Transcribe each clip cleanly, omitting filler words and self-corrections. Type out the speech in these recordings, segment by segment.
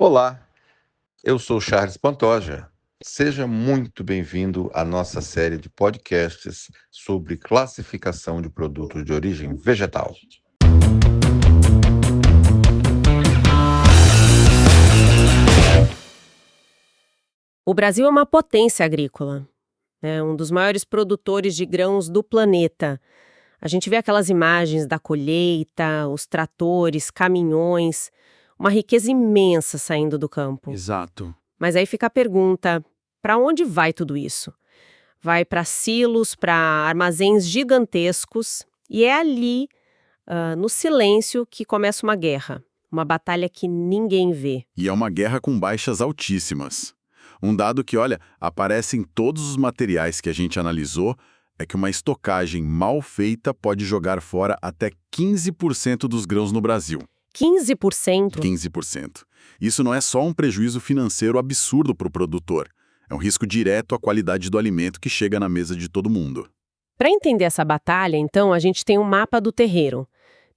Olá, eu sou Charles Pantoja. Seja muito bem-vindo à nossa série de podcasts sobre classificação de produtos de origem vegetal. O Brasil é uma potência agrícola, né? Um dos maiores produtores de grãos do planeta. A gente vê aquelas imagens da colheita, os tratores, caminhões, uma riqueza imensa saindo do campo. Exato. Mas aí fica a pergunta, para onde vai tudo isso? Vai para silos, para armazéns gigantescos, e é ali, no silêncio, que começa uma guerra. Uma batalha que ninguém vê. E é uma guerra com baixas altíssimas. Um dado que, olha, aparece em todos os materiais que a gente analisou é que uma estocagem mal feita pode jogar fora até 15% dos grãos no Brasil. 15%? 15%. Isso não é só um prejuízo financeiro absurdo para o produtor. É um risco direto à qualidade do alimento que chega na mesa de todo mundo. Para entender essa batalha, então, a gente tem um mapa do terreiro.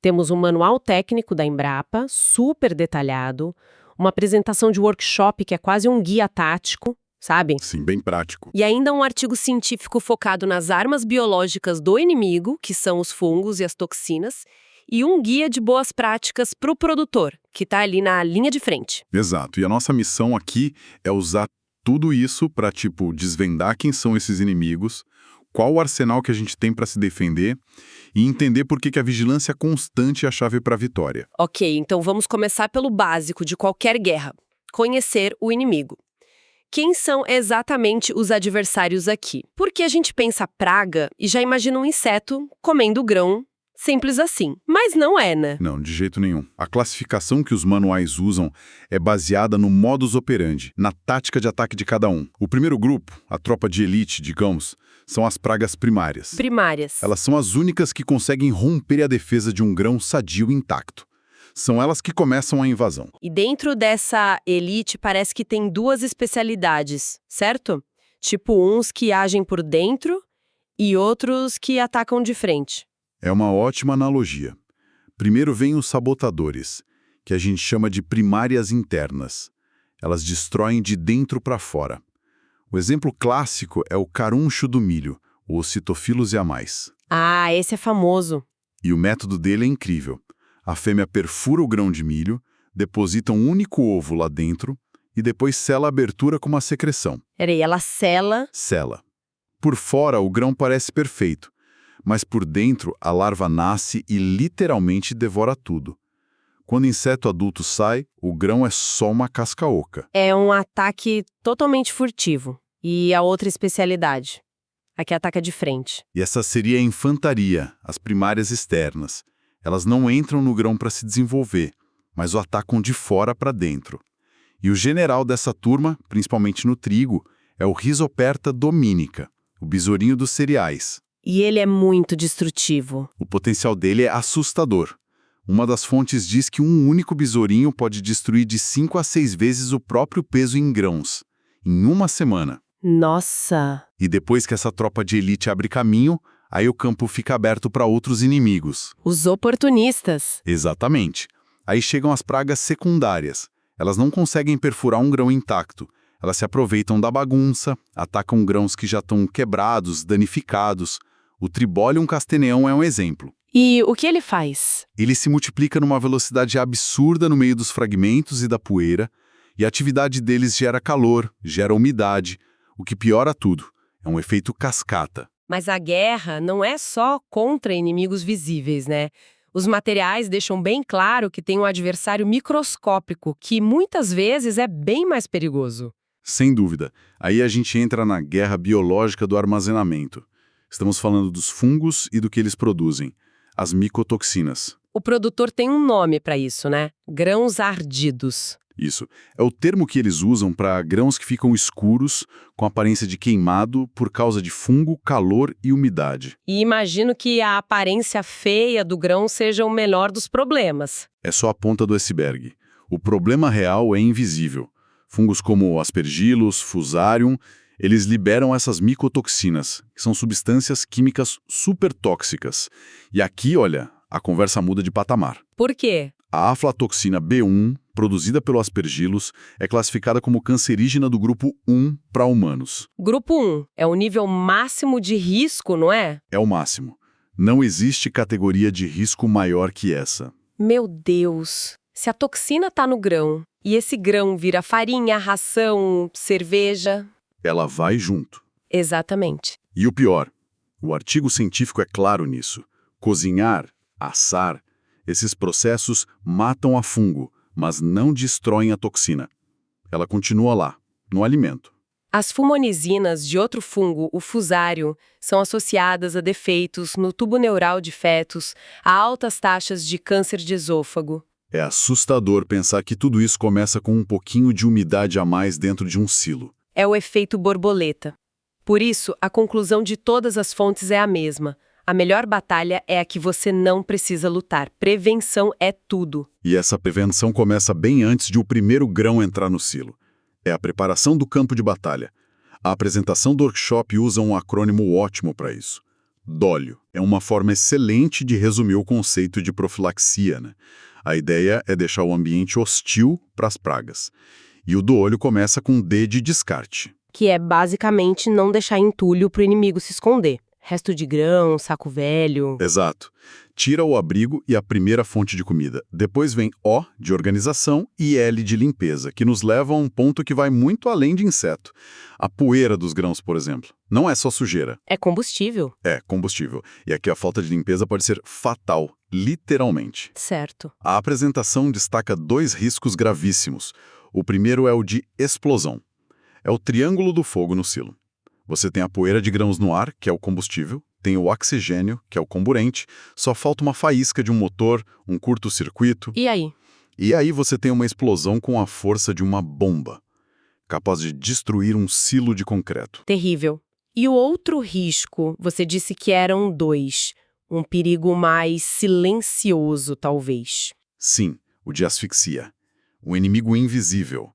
Temos um manual técnico da Embrapa, super detalhado, uma apresentação de workshop que é quase um guia tático, sabe? Sim, bem prático. E ainda um artigo científico focado nas armas biológicas do inimigo, que são os fungos e as toxinas, e um guia de boas práticas para o produtor, que está ali na linha de frente. Exato. E a nossa missão aqui é usar tudo isso para, desvendar quem são esses inimigos, qual o arsenal que a gente tem para se defender e entender por que a vigilância constante é a chave para a vitória. Ok, então vamos começar pelo básico de qualquer guerra: conhecer o inimigo. Quem são exatamente os adversários aqui? Porque a gente pensa praga e já imagina um inseto comendo grão, simples assim. Mas não é, né? Não, de jeito nenhum. A classificação que os manuais usam é baseada no modus operandi, na tática de ataque de cada um. O primeiro grupo, a tropa de elite, digamos, são as pragas primárias. Primárias. Elas são as únicas que conseguem romper a defesa de um grão sadio intacto. São elas que começam a invasão. E dentro dessa elite parece que tem duas especialidades, certo? Tipo uns que agem por dentro e outros que atacam de frente. É uma ótima analogia. Primeiro vem os sabotadores, que a gente chama de primárias internas. Elas destroem de dentro para fora. O exemplo clássico é o caruncho do milho, o Citophilus yamais. Ah, esse é famoso. E o método dele é incrível. A fêmea perfura o grão de milho, deposita um único ovo lá dentro e depois sela a abertura com uma secreção. Peraí, ela sela. Sela. Por fora, o grão parece perfeito, mas por dentro a larva nasce e literalmente devora tudo. Quando o inseto adulto sai, o grão é só uma casca oca. É um ataque totalmente furtivo. E a outra especialidade? A que ataca de frente. E essa seria a infantaria, as primárias externas. Elas não entram no grão para se desenvolver, mas o atacam de fora para dentro. E o general dessa turma, principalmente no trigo, é o Rhizoperta dominica, o besourinho dos cereais. E ele é muito destrutivo. O potencial dele é assustador. Uma das fontes diz que um único besourinho pode destruir de 5 a 6 vezes o próprio peso em grãos, em uma semana. Nossa! E depois que essa tropa de elite abre caminho, aí o campo fica aberto para outros inimigos. Os oportunistas. Exatamente. Aí chegam as pragas secundárias. Elas não conseguem perfurar um grão intacto. Elas se aproveitam da bagunça, atacam grãos que já estão quebrados, danificados. O Tribolium castaneum é um exemplo. E o que ele faz? Ele se multiplica numa velocidade absurda no meio dos fragmentos e da poeira, e a atividade deles gera calor, gera umidade, o que piora tudo. É um efeito cascata. Mas a guerra não é só contra inimigos visíveis, né? Os materiais deixam bem claro que tem um adversário microscópico, que muitas vezes é bem mais perigoso. Sem dúvida. Aí a gente entra na guerra biológica do armazenamento. Estamos falando dos fungos e do que eles produzem, as micotoxinas. O produtor tem um nome para isso, né? Grãos ardidos. Isso. É o termo que eles usam para grãos que ficam escuros, com aparência de queimado por causa de fungo, calor e umidade. E imagino que a aparência feia do grão seja o menor dos problemas. É só a ponta do iceberg. O problema real é invisível. Fungos como Aspergillus, Fusarium, eles liberam essas micotoxinas, que são substâncias químicas super tóxicas. E aqui, olha, a conversa muda de patamar. Por quê? A aflatoxina B1, produzida pelo Aspergillus, é classificada como cancerígena do grupo 1 para humanos. Grupo 1 é o nível máximo de risco, não é? É o máximo. Não existe categoria de risco maior que essa. Meu Deus! Se a toxina tá no grão e esse grão vira farinha, ração, cerveja... Ela vai junto. Exatamente. E o pior, o artigo científico é claro nisso. Cozinhar, assar, esses processos matam a fungo, mas não destroem a toxina. Ela continua lá, no alimento. As fumonizinas de outro fungo, o fusário, são associadas a defeitos no tubo neural de fetos, a altas taxas de câncer de esôfago. É assustador pensar que tudo isso começa com um pouquinho de umidade a mais dentro de um silo. É o efeito borboleta. Por isso, a conclusão de todas as fontes é a mesma. A melhor batalha é a que você não precisa lutar. Prevenção é tudo. E essa prevenção começa bem antes de o primeiro grão entrar no silo. É a preparação do campo de batalha. A apresentação do workshop usa um acrônimo ótimo para isso. DOLIO é uma forma excelente de resumir o conceito de profilaxia, né? A ideia é deixar o ambiente hostil para as pragas. E o do olho começa com D de descarte. Que é basicamente não deixar entulho para o inimigo se esconder. Resto de grão, saco velho... Exato. Tira o abrigo e a primeira fonte de comida. Depois vem O de organização e L de limpeza, que nos leva a um ponto que vai muito além de inseto. A poeira dos grãos, por exemplo. Não é só sujeira. É combustível. É combustível. E aqui a falta de limpeza pode ser fatal, literalmente. Certo. A apresentação destaca 2 riscos gravíssimos. O primeiro é o de explosão. É o triângulo do fogo no silo. Você tem a poeira de grãos no ar, que é o combustível, tem o oxigênio, que é o comburente, só falta uma faísca de um motor, um curto-circuito. E aí? E aí você tem uma explosão com a força de uma bomba, capaz de destruir um silo de concreto. Terrível. E o outro risco, você disse que eram 2. Um perigo mais silencioso, talvez. Sim, o de asfixia. Um inimigo invisível.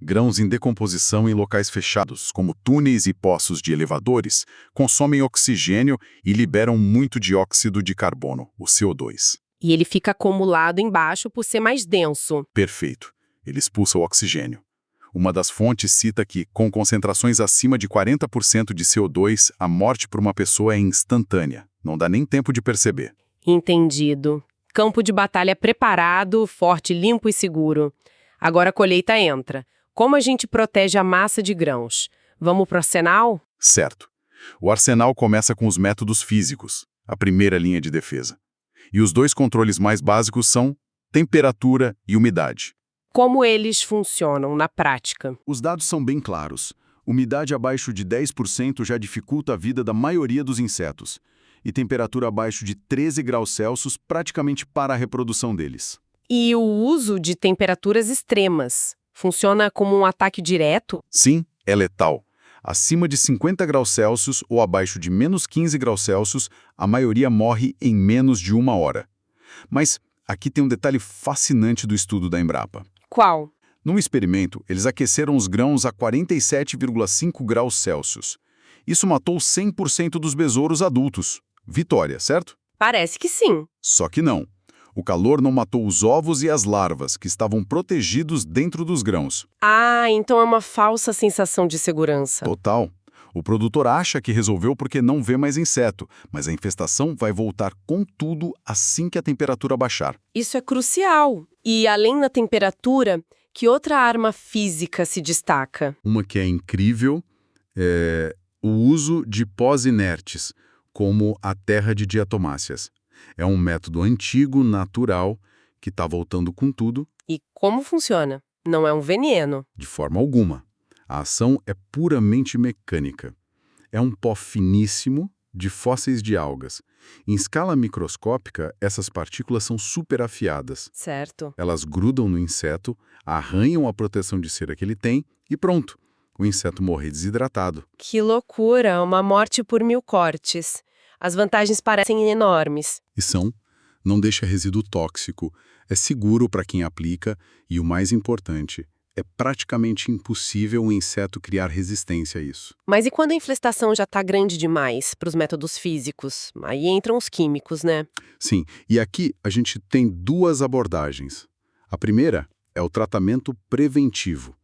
Grãos em decomposição em locais fechados, como túneis e poços de elevadores, consomem oxigênio e liberam muito dióxido de carbono, o CO2. E ele fica acumulado embaixo por ser mais denso. Perfeito. Ele expulsa o oxigênio. Uma das fontes cita que, com concentrações acima de 40% de CO2, a morte por uma pessoa é instantânea. Não dá nem tempo de perceber. Entendido. Campo de batalha preparado, forte, limpo e seguro. Agora a colheita entra. Como a gente protege a massa de grãos? Vamos pro arsenal? Certo. O arsenal começa com os métodos físicos, a primeira linha de defesa. E os 2 controles mais básicos são temperatura e umidade. Como eles funcionam na prática? Os dados são bem claros. Umidade abaixo de 10% já dificulta a vida da maioria dos insetos. E temperatura abaixo de 13 graus Celsius praticamente para a reprodução deles. E o uso de temperaturas extremas? Funciona como um ataque direto? Sim, é letal. Acima de 50 graus Celsius ou abaixo de menos 15 graus Celsius, a maioria morre em menos de 1 hora. Mas aqui tem um detalhe fascinante do estudo da Embrapa. Qual? Num experimento, eles aqueceram os grãos a 47,5 graus Celsius. Isso matou 100% dos besouros adultos. Vitória, certo? Parece que sim. Só que não. O calor não matou os ovos e as larvas, que estavam protegidos dentro dos grãos. Ah, então é uma falsa sensação de segurança. Total. O produtor acha que resolveu porque não vê mais inseto, mas a infestação vai voltar com tudo assim que a temperatura baixar. Isso é crucial. E além da temperatura, que outra arma física se destaca? Uma que é incrível é o uso de pós inertes, como a terra de diatomáceas. É um método antigo, natural, que está voltando com tudo. E como funciona? Não é um veneno. De forma alguma. A ação é puramente mecânica. É um pó finíssimo de fósseis de algas. Em escala microscópica, essas partículas são super afiadas. Certo. Elas grudam no inseto, arranham a proteção de cera que ele tem e pronto, o inseto morre desidratado. Que loucura, uma morte por 1000 cortes. As vantagens parecem enormes. E são, não deixa resíduo tóxico, é seguro para quem aplica e, o mais importante, é praticamente impossível o inseto criar resistência a isso. Mas e quando a infestação já está grande demais para os métodos físicos? Aí entram os químicos, né? Sim, e aqui a gente tem 2 abordagens. A primeira É o tratamento preventivo.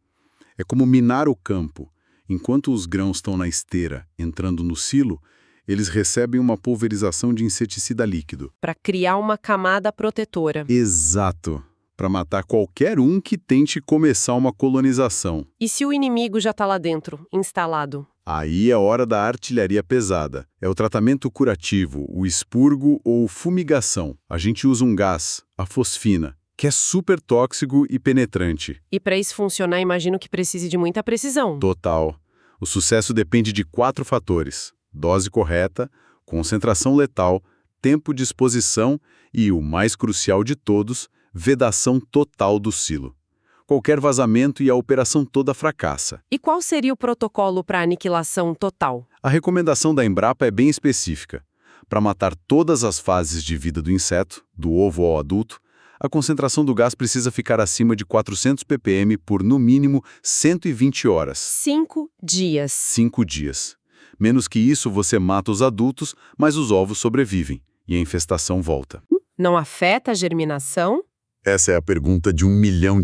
É como minar o campo. Enquanto os grãos estão na esteira, entrando no silo, eles recebem uma pulverização de inseticida líquido. Para criar uma camada protetora. Exato. Para matar qualquer um que tente começar uma colonização. E se o inimigo já está lá dentro, instalado? Aí é hora da artilharia pesada. É o tratamento curativo, o expurgo ou fumigação. A gente usa um gás, a fosfina, que é super tóxico e penetrante. E para isso funcionar, imagino que precise de muita precisão. Total. O sucesso depende de 4 fatores: dose correta, concentração letal, tempo de exposição e, o mais crucial de todos, vedação total do silo. Qualquer vazamento e a operação toda fracassa. E qual seria o protocolo para aniquilação total? A recomendação da Embrapa é bem específica. Para matar todas as fases de vida do inseto, do ovo ao adulto, a concentração do gás precisa ficar acima de 400 ppm por, no mínimo, 120 horas. 5 dias. 5 dias. Menos que isso, você mata os adultos, mas os ovos sobrevivem e a infestação volta. Não afeta a germinação? Essa é a pergunta de $1 milhão.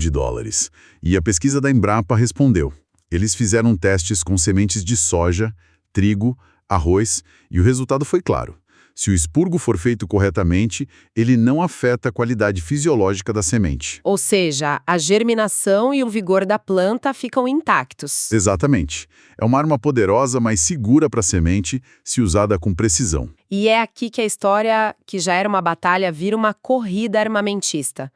E a pesquisa da Embrapa respondeu. Eles fizeram testes com sementes de soja, trigo, arroz e o resultado foi claro. Se o expurgo for feito corretamente, ele não afeta a qualidade fisiológica da semente. Ou seja, a germinação e o vigor da planta ficam intactos. Exatamente. É uma arma poderosa, mas segura para a semente, se usada com precisão. E é aqui que a história, que já era uma batalha, vira uma corrida armamentista.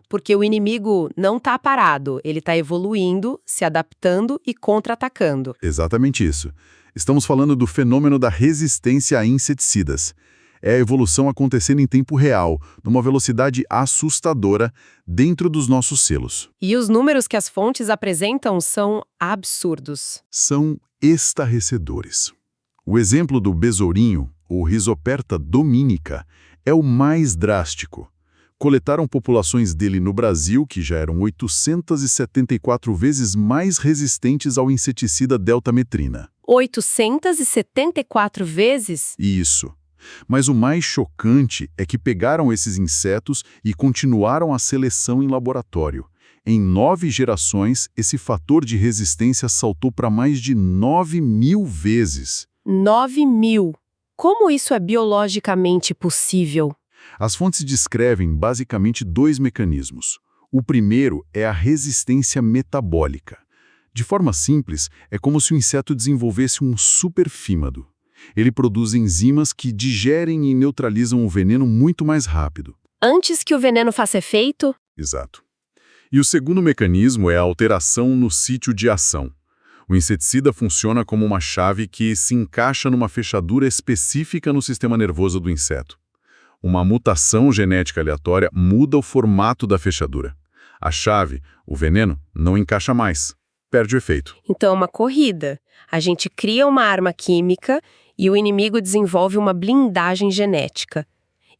Porque o inimigo não está parado, ele está evoluindo, se adaptando e contra-atacando. Exatamente isso. Estamos falando do fenômeno da resistência a inseticidas. É a evolução acontecendo em tempo real, numa velocidade assustadora, dentro dos nossos selos. E os números que as fontes apresentam são absurdos. São estarrecedores. O exemplo do besourinho, ou Rhizoperta dominica, é o mais drástico. Coletaram populações dele no Brasil que já eram 874 vezes mais resistentes ao inseticida deltametrina. 874 vezes? Isso. Mas o mais chocante é que pegaram esses insetos e continuaram a seleção em laboratório. Em 9 gerações, esse fator de resistência saltou para mais de 9.000 vezes. 9.000. Como isso é biologicamente possível? As fontes descrevem basicamente 2 mecanismos. O primeiro é a resistência metabólica. De forma simples, é como se o inseto desenvolvesse um superfímado. Ele produz enzimas que digerem e neutralizam o veneno muito mais rápido. Antes que o veneno faça efeito? Exato. E o segundo mecanismo é a alteração no sítio de ação. O inseticida funciona como uma chave que se encaixa numa fechadura específica no sistema nervoso do inseto. Uma mutação genética aleatória muda o formato da fechadura. A chave, o veneno, não encaixa mais. Perde o efeito. Então é uma corrida. A gente cria uma arma química e o inimigo desenvolve uma blindagem genética.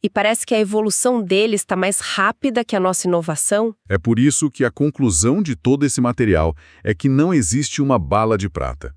E parece que a evolução dele está mais rápida que a nossa inovação. É por isso que a conclusão de todo esse material é que não existe uma bala de prata.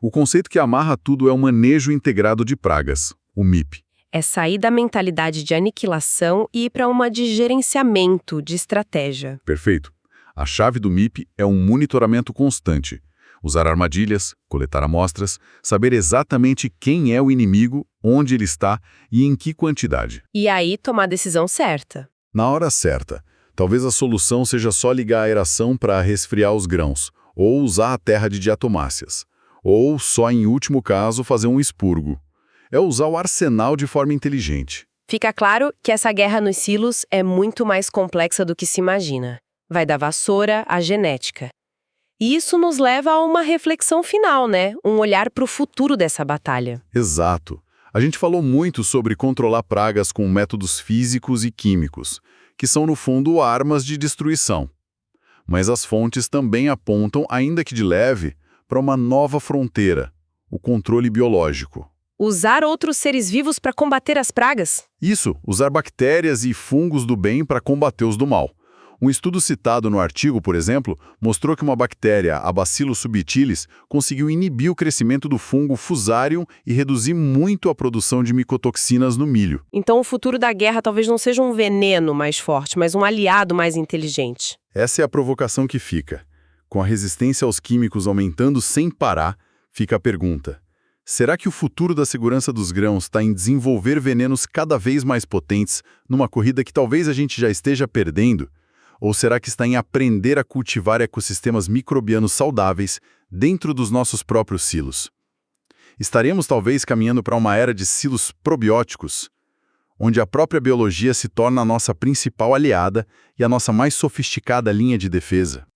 O conceito que amarra tudo é o manejo integrado de pragas, o MIP. É sair da mentalidade de aniquilação e ir para uma de gerenciamento, de estratégia. Perfeito. A chave do MIP é um monitoramento constante. Usar armadilhas, coletar amostras, saber exatamente quem é o inimigo, onde ele está e em que quantidade. E aí tomar a decisão certa. Na hora certa. Talvez a solução seja só ligar a aeração para resfriar os grãos, ou usar a terra de diatomáceas. Ou, só em último caso, fazer um expurgo. É usar o arsenal de forma inteligente. Fica claro que essa guerra nos silos é muito mais complexa do que se imagina. Vai da vassoura à genética. E isso nos leva a uma reflexão final, né? Um olhar para o futuro dessa batalha. Exato. A gente falou muito sobre controlar pragas com métodos físicos e químicos, que são, no fundo, armas de destruição. Mas as fontes também apontam, ainda que de leve, para uma nova fronteira, o controle biológico. Usar outros seres vivos para combater as pragas? Isso, usar bactérias e fungos do bem para combater os do mal. Um estudo citado no artigo, por exemplo, mostrou que uma bactéria, a Bacillus subtilis, conseguiu inibir o crescimento do fungo Fusarium e reduzir muito a produção de micotoxinas no milho. Então o futuro da guerra talvez não seja um veneno mais forte, mas um aliado mais inteligente. Essa é a provocação que fica. Com a resistência aos químicos aumentando sem parar, fica a pergunta: será que o futuro da segurança dos grãos está em desenvolver venenos cada vez mais potentes numa corrida que talvez a gente já esteja perdendo? Ou será que está em aprender a cultivar ecossistemas microbianos saudáveis dentro dos nossos próprios silos? Estaremos talvez caminhando para uma era de silos probióticos, onde a própria biologia se torna a nossa principal aliada e a nossa mais sofisticada linha de defesa.